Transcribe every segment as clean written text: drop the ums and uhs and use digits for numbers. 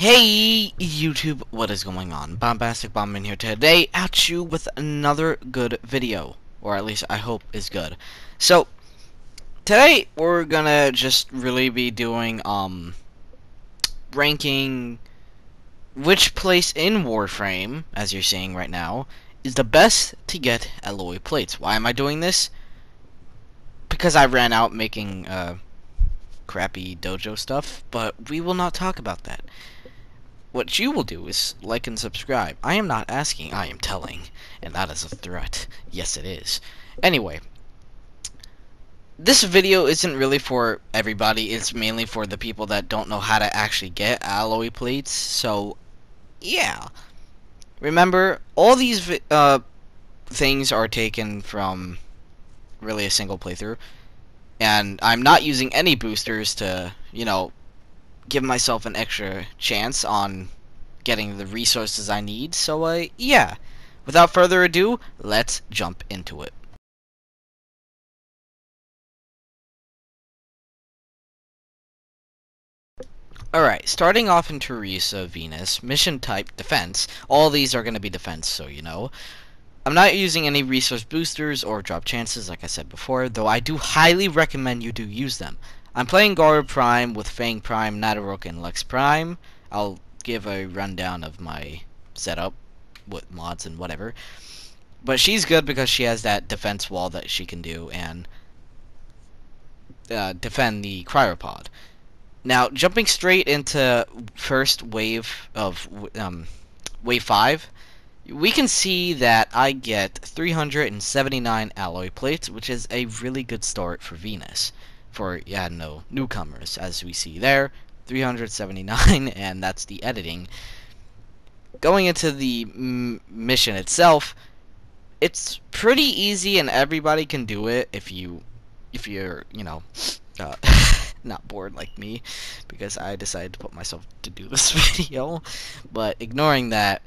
Hey YouTube, what is going on? Bombastic Bombman here today at you with another good video, or at least I hope is good. So today we're gonna just really be doing ranking which place in Warframe, as you're seeing right now, is the best to get alloy plates. Why am I doing this? Because I ran out making crappy dojo stuff, but we will not talk about that. What you will do is like and subscribe. I am not asking, I am telling. And that is a threat. Yes, it is. Anyway, this video isn't really for everybody. It's mainly for the people that don't know how to actually get alloy plates. So, yeah. Remember, all these things are taken from really a single playthrough. And I'm not using any boosters to, give myself an extra chance on getting the resources I need. So, yeah. Without further ado, let's jump into it. Alright, starting off in Teresa, Venus, mission type, defense. All these are going to be defense, so you know. I'm not using any resource boosters or drop chances, like I said before, though I do highly recommend you do use them. I'm playing Gara Prime with Fang Prime, Nadaruk, and Lex Prime. I'll give a rundown of my setup with mods and whatever. But she's good because she has that defense wall that she can do and defend the cryopod. Now, jumping straight into first wave of wave 5, we can see that I get 379 alloy plates, which is a really good start for Venus. For, newcomers, as we see there, 379, and that's the editing. Going into the mission itself, it's pretty easy and everybody can do it if you're, not bored like me, because I decided to put myself to do this video. But ignoring that,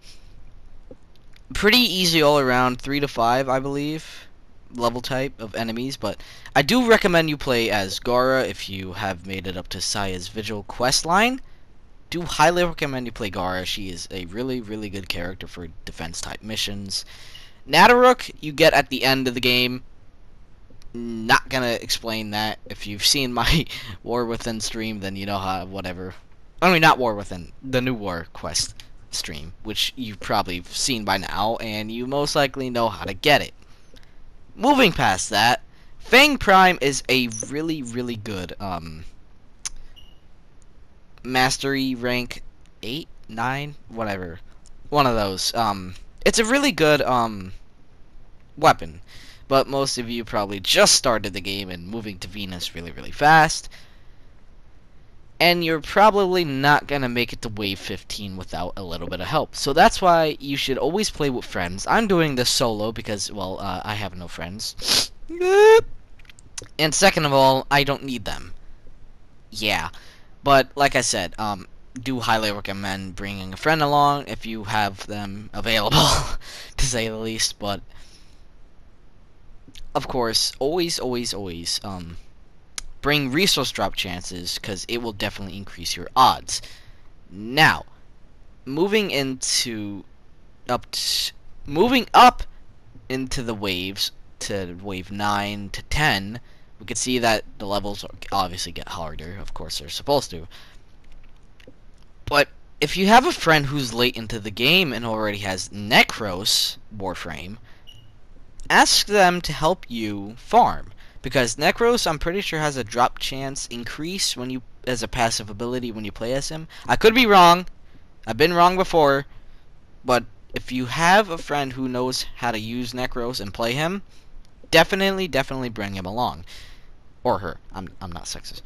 pretty easy all around, 3 to 5, I believe, level type of enemies. But I do recommend you play as Gara if you have made it up to Saya's Vigil quest line. Do highly recommend you play Gara. She is a really, really good character for defense type missions. Nadaruk, you get at the end of the game. Not gonna explain that. If you've seen my War Within stream, then you know how, whatever. I mean, not War Within, the New War quest stream, which you've probably seen by now, and you most likely know how to get it. Moving past that, Fang Prime is a really, really good, mastery rank 8, 9, whatever. One of those. It's a really good, weapon. But most of you probably just started the game and moving to Venus really, really fast. And you're probably not going to make it to wave 15 without a little bit of help. So that's why you should always play with friends. I'm doing this solo because, well, I have no friends. And second of all, I don't need them. Yeah. But, like I said, do highly recommend bringing a friend along if you have them available, to say the least. But of course, always, bring resource drop chances, because it will definitely increase your odds. Now, moving up into the waves, to wave 9 to 10, we can see that the levels obviously get harder. Of course, they're supposed to. But if you have a friend who's late into the game and already has Necros Warframe, ask them to help you farm, because Necros, I'm pretty sure, has a drop chance increase when you, as a passive ability when you play as him. I could be wrong. I've been wrong before, but if you have a friend who knows how to use Necros and play him, definitely bring him along, or her. I'm not sexist.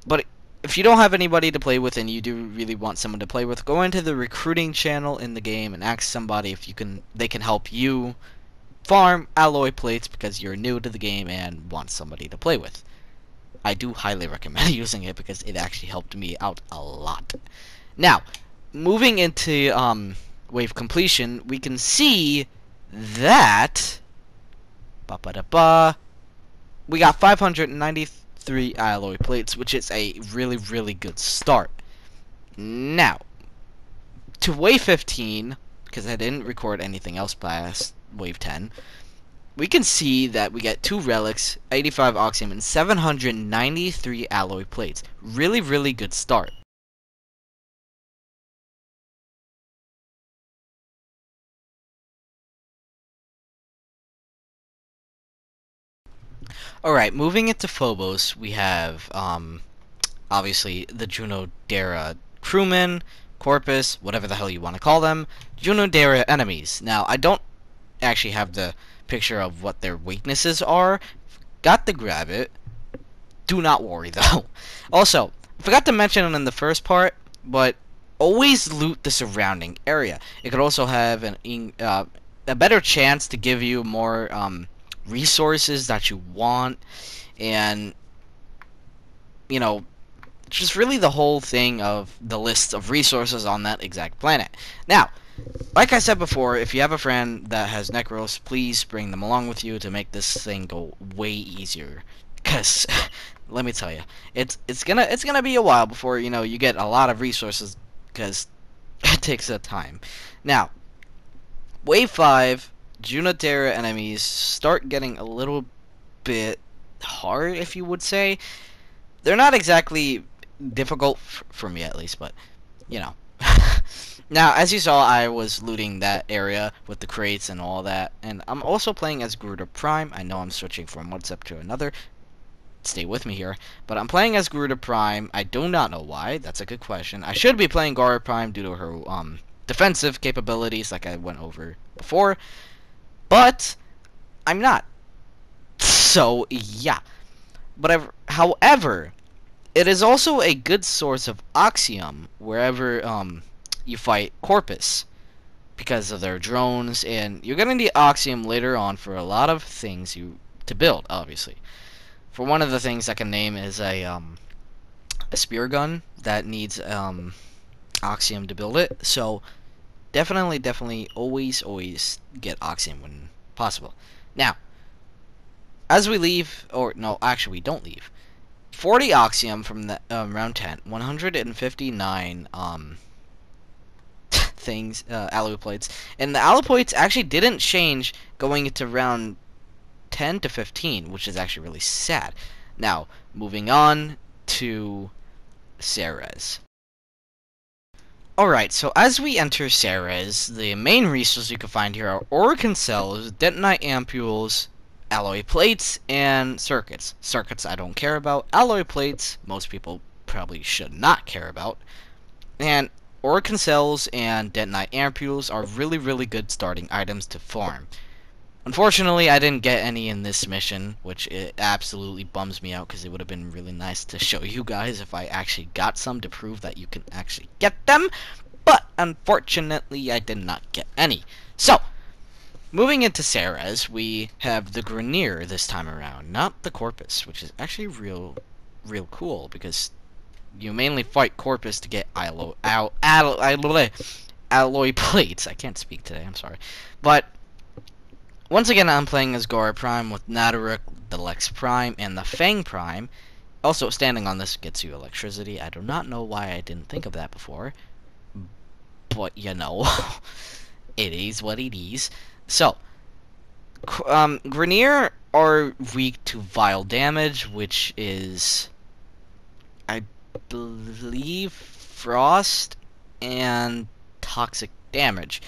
But if you don't have anybody to play with and you do really want someone to play with, go into the recruiting channel in the game and ask somebody if they can help you farm alloy plates, because you're new to the game and want somebody to play with. I do highly recommend using it because it actually helped me out a lot. Now, moving into wave completion, we can see that we got 593 alloy plates, which is a really, really good start. Now, to wave 15, because I didn't record anything else past wave 10, we can see that we get 2 relics, 85 oxium, and 793 alloy plates. Really, really good start. Alright, moving into Phobos, we have, obviously, the Junodera crewmen, Corpus, whatever the hell you want to call them, Junodera enemies. Now, I don't actually have the picture of what their weaknesses are. Got to grab it. Do not worry, though. Also, I forgot to mention it in the first part, but always loot the surrounding area. It could also have a better chance to give you more resources that you want, and you know, just really the whole thing of the list of resources on that exact planet. Now, like I said before, if you have a friend that has Necros, please bring them along with you to make this thing go way easier. Cause let me tell you, it's gonna be a while before you get a lot of resources, because it takes a time. Now, wave 5, Junodera enemies start getting a little bit hard, if you would say. They're not exactly difficult for me, at least, but Now, as you saw, I was looting that area with the crates and all that, and I'm also playing as Garuda Prime. I know I'm switching from one step to another. Stay with me here. But I'm playing as Garuda Prime. I do not know why. That's a good question. I should be playing Garuda Prime due to her defensive capabilities, like I went over before, but I'm not. So, yeah. But however, it is also a good source of oxium wherever you fight Corpus, because of their drones, and you're gonna need oxium later on for a lot of things to build, obviously. For one of the things I can name is a spear gun that needs oxium to build it. So definitely always get oxium when possible. Now, as we leave, or no, actually we don't leave. 40 oxium from the round 10, 159 things, alloy plates, and the alloy plates actually didn't change going into round 10 to 15, which is actually really sad. Now, moving on to Ceres. Alright, so as we enter Ceres, the main resources you can find here are Orokin cells, detonite ampules, alloy plates, and circuits. Circuits I don't care about. Alloy plates, most people probably should not care about. And Orokin cells and detonite ampules are really good starting items to farm. Unfortunately, I didn't get any in this mission, which it absolutely bums me out, because it would have been really nice to show you guys if I actually got some to prove that you can actually get them, but unfortunately I did not get any. So, moving into Ceres, we have the Grenier this time around, not the Corpus, which is actually real cool, because you mainly fight Corpus to get alloy plates. I can't speak today, I'm sorry. But once again, I'm playing as Gora Prime with Nadaruk, the Lex Prime, and the Fang Prime. Also, standing on this gets you electricity. I do not know why I didn't think of that before, but it is what it is. So, Grenier are weak to vile damage, which is, I believe, frost and toxic damage.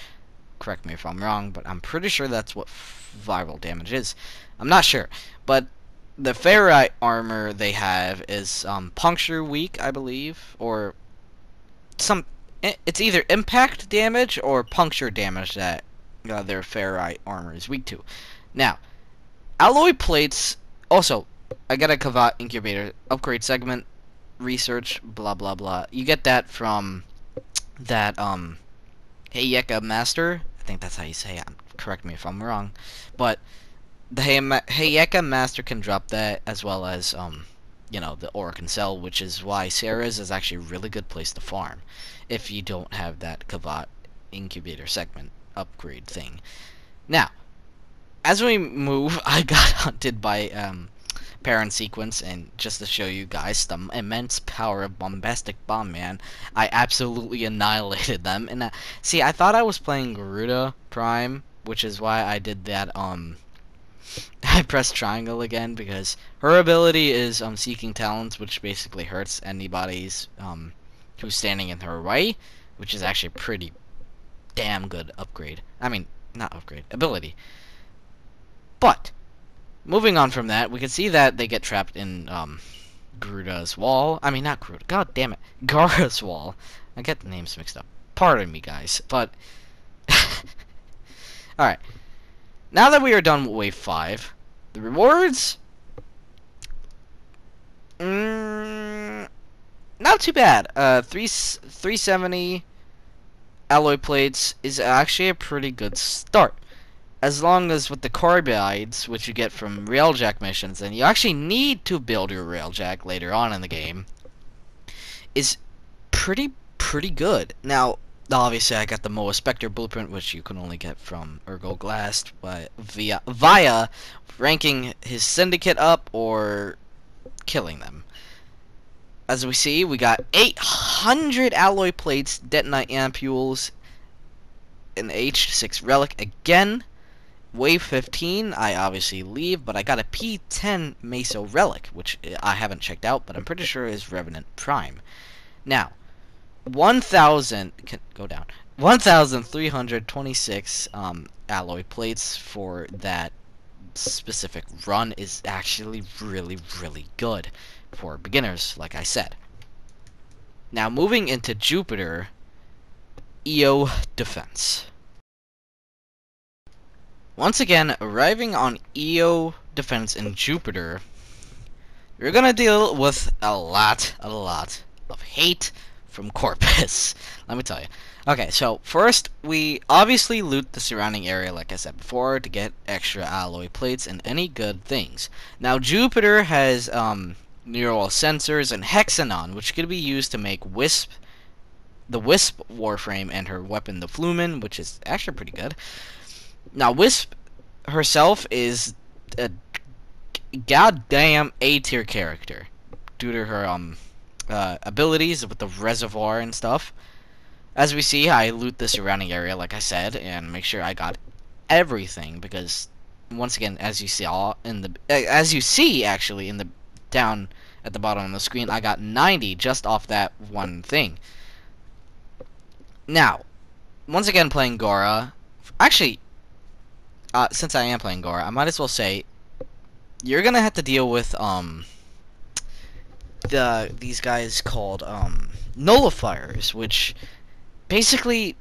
Correct me if I'm wrong, but I'm pretty sure that's what viral damage is. I'm not sure, but the ferrite armor they have is puncture weak, I believe, or it's either impact damage or puncture damage that their ferrite armor is weak to. Now, alloy plates. Also, I got a Kavat incubator upgrade segment research, blah blah blah. You get that from that Hayeka Master. I think that's how you say it. Correct me if I'm wrong. But the Hayeka Master can drop that, as well as the Orokin Cell, which is why Ceres is actually a really good place to farm if you don't have that Kavat incubator segment upgrade thing. Now, as we move, I got hunted by parent sequence, and just to show you guys the immense power of Bombastic Bomb Man, I absolutely annihilated them. And see, I thought I was playing Garuda Prime, which is why I did that. I pressed triangle again because her ability is Seeking Talents, which basically hurts anybody's who's standing in her way, which is actually a pretty damn good upgrade. I mean, not upgrade, ability. But moving on from that, we can see that they get trapped in Garuda's wall. I mean, not Garuda. God damn it, Gara's wall. I get the names mixed up. Pardon me, guys. But all right. Now that we are done with Wave 5, the rewards, not too bad. 370 alloy plates is actually a pretty good start. As long as with the carbides, which you get from railjack missions, and you actually need to build your railjack later on in the game, is pretty good. Now, obviously, I got the Moa Spectre blueprint, which you can only get from Ergo Glass via ranking his syndicate up or killing them. As we see, we got 800 alloy plates, detonite ampules, an H6 relic again. Wave 15, I obviously leave, but I got a P10 Meso relic, which I haven't checked out, but I'm pretty sure is Revenant Prime. Now, 1,000 go down. 1,326 alloy plates for that specific run is actually really good for beginners, like I said. Now moving into Jupiter, EO Defense. Once again, arriving on EO Defense in Jupiter, you're gonna deal with a lot of hate from Corpus. Let me tell you. Okay, so first, we obviously loot the surrounding area, like I said before, to get extra alloy plates and any good things. Now, Jupiter has neural sensors and Hexanon, which can be used to make the Wisp Warframe and her weapon, the Flumen, which is actually pretty good. Now, Wisp herself is a goddamn A-tier character due to her abilities with the reservoir and stuff. As we see, I loot the surrounding area, like I said, and make sure I got everything because, once again, as you see actually in the down at the bottom of the screen, I got 90 just off that one thing. Now, once again, playing Gora. Actually, since I am playing Gora, I might as well say you're gonna have to deal with these guys called nullifiers, which basically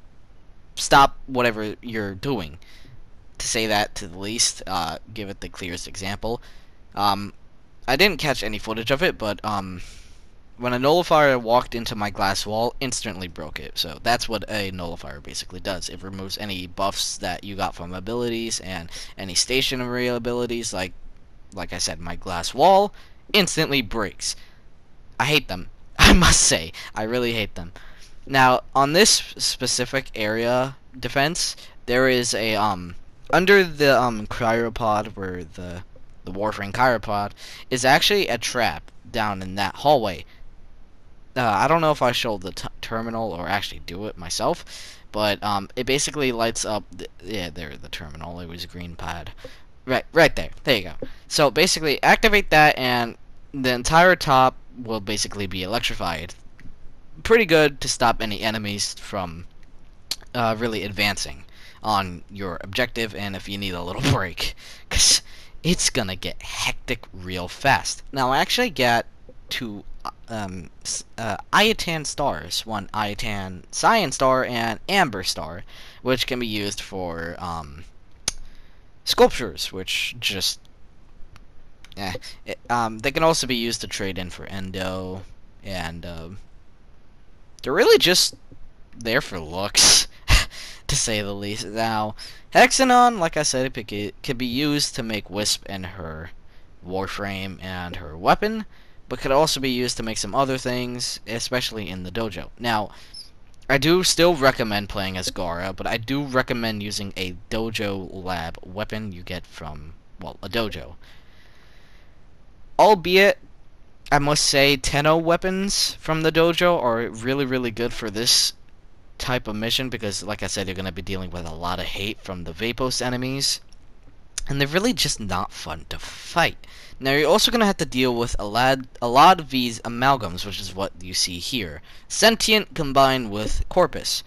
stop whatever you're doing. To say that to the least, give it the clearest example. I didn't catch any footage of it, but when a nullifier walked into my glass wall, instantly broke it. So that's what a nullifier basically does. It removes any buffs that you got from abilities and any stationary abilities. Like I said, my glass wall instantly breaks. I hate them. I must say, I really hate them. Now, on this specific area defense, there is a under the cryopod, where the Warframe cryopod is actually a trap down in that hallway. I don't know if I showed the terminal or actually do it myself, but it basically lights up. There's the terminal. It was a green pad, right there. There you go. So basically, activate that, and the entire top will basically be electrified. Pretty good to stop any enemies from really advancing on your objective, and if you need a little break, because it's gonna get hectic real fast. Now, I actually got two Iatan stars, one Iatan Cyan star and Amber star, which can be used for sculptures, which just they can also be used to trade in for endo, and they're really just there for looks, to say the least. Now, Hexanon, like I said, it can be used to make Wisp and her Warframe and her weapon, but could also be used to make some other things, especially in the dojo. Now, I do still recommend playing as Gora, but I do recommend using a dojo lab weapon you get from, well, a dojo. Albeit, I must say, Tenno weapons from the dojo are really, really good for this type of mission because, like I said, you're going to be dealing with a lot of hate from the Phobos enemies, and they're really just not fun to fight. Now, you're also going to have to deal with a lot of these amalgams, which is what you see here. Sentient combined with Corpus.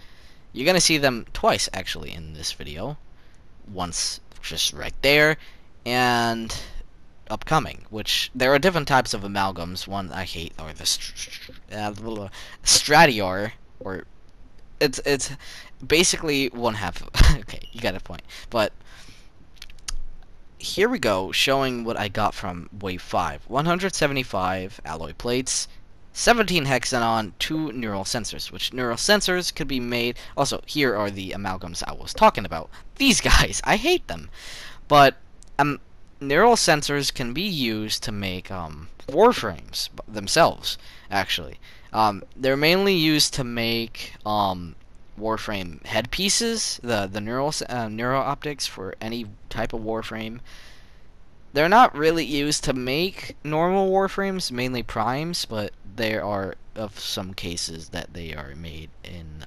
You're going to see them twice, actually, in this video. Once just right there, and upcoming, which there are different types of amalgams. One I hate are the Stratior, or it's basically one half of okay, you got a point. But here we go, showing what I got from Wave 5. 175 alloy plates, 17 hexanon, 2 neural sensors, which neural sensors could be made. Also, here are the amalgams I was talking about. These guys, I hate them. But neural sensors can be used to make warframes themselves, actually. They're mainly used to make Warframe headpieces, the neural optics for any type of Warframe. They're not really used to make normal Warframes, mainly primes, but there are of some cases that they are made in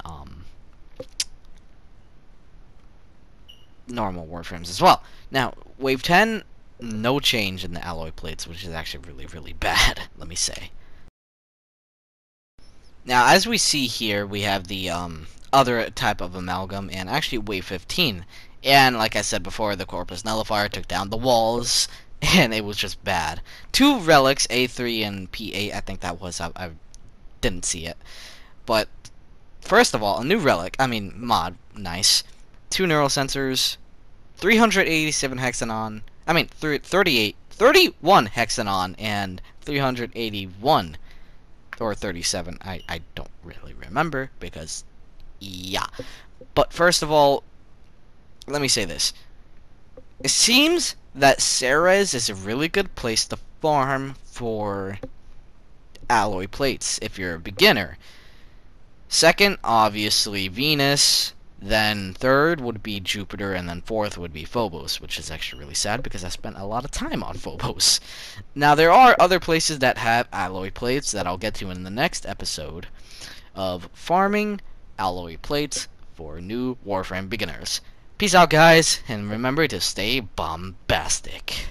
normal Warframes as well. Now, Wave 10, no change in the alloy plates, which is actually really, really bad, let me say. Now, as we see here, we have the other type of amalgam, and actually Wave 15. And like I said before, the Corpus Nullifier took down the walls, and it was just bad. 2 relics, A3 and P8, I think that was, I didn't see it. But, first of all, a new relic, mod, nice. 2 neural sensors, 387 hexanon, 31 hexanon, and 381 or 37. I don't really remember because, yeah. But first of all, let me say this. It seems that Ceres is a really good place to farm for alloy plates if you're a beginner. Second, obviously, Venus. Then third would be Jupiter, and then fourth would be Phobos, which is actually really sad because I spent a lot of time on Phobos. Now, there are other places that have alloy plates that I'll get to in the next episode of farming alloy plates for new Warframe beginners. Peace out, guys, and remember to stay bombastic.